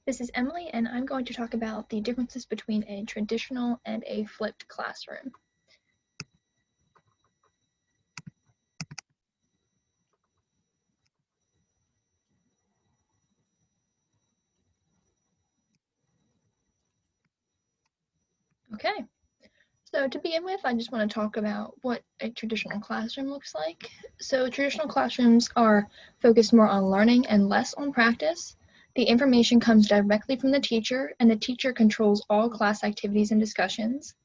This is Emily, and I'm going to talk about the differences between a traditional and a flipped classroom. Okay, so to begin with, I just want to talk about what a traditional classroom looks like. So traditional classrooms are focused more on learning and less on practice. The information comes directly from the teacher, and the teacher controls all class activities and discussions.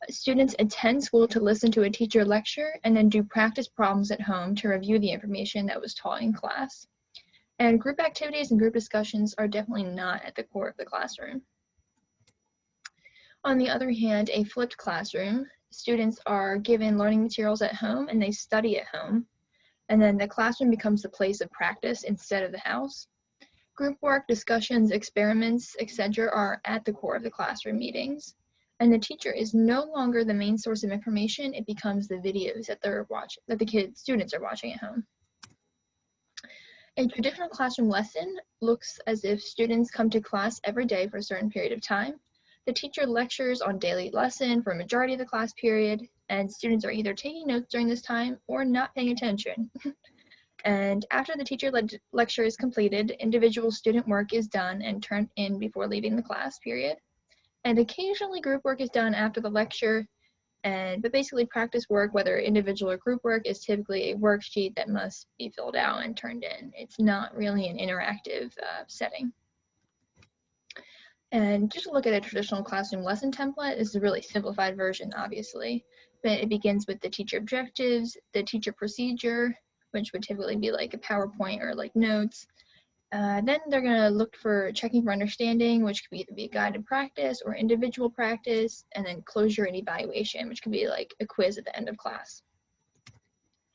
Students attend school to listen to a teacher lecture and then do practice problems at home to review the information that was taught in class. And group activities and group discussions are definitely not at the core of the classroom. On the other hand, a flipped classroom, students are given learning materials at home and they study at home. And then the classroom becomes the place of practice instead of the house. Group work, discussions, experiments, etc. are at the core of the classroom meetings. And the teacher is no longer the main source of information, it becomes the videos that students are watching at home. A traditional classroom lesson looks as if students come to class every day for a certain period of time. The teacher lectures on daily lesson for a majority of the class period, and students are either taking notes during this time or not paying attention. And after the teacher lecture is completed, individual student work is done and turned in before leaving the class period. And occasionally group work is done after the lecture, but basically practice work, whether individual or group work, is typically a worksheet that must be filled out and turned in. It's not really an interactive setting. And just to look at a traditional classroom lesson template, this is a really simplified version, obviously, but it begins with the teacher objectives, the teacher procedure, which would typically be like a PowerPoint or like notes. Then they're going to look for checking for understanding, which could either be a guided practice or individual practice, and then closure and evaluation, which could be like a quiz at the end of class.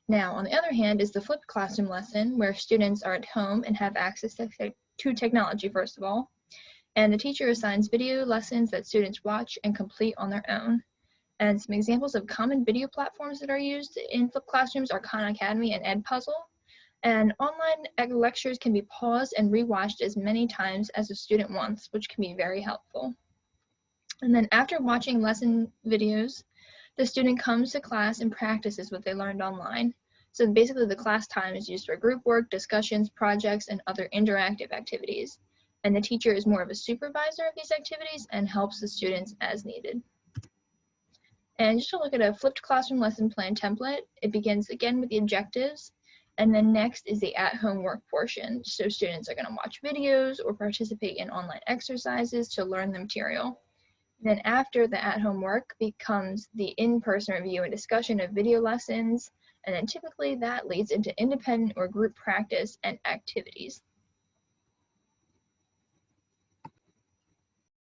Now, on the other hand, is the flipped classroom lesson, where students are at home and have access to technology, first of all, and the teacher assigns video lessons that students watch and complete on their own. And some examples of common video platforms that are used in flipped classrooms are Khan Academy and Edpuzzle. And online lectures can be paused and rewatched as many times as a student wants, which can be very helpful. And then after watching lesson videos, the student comes to class and practices what they learned online. So basically the class time is used for group work, discussions, projects, and other interactive activities. And the teacher is more of a supervisor of these activities and helps the students as needed. And just to look at a flipped classroom lesson plan template, it begins again with the objectives, and then next is the at-home work portion. So students are going to watch videos or participate in online exercises to learn the material. And then after the at-home work becomes the in-person review and discussion of video lessons, and then typically that leads into independent or group practice and activities.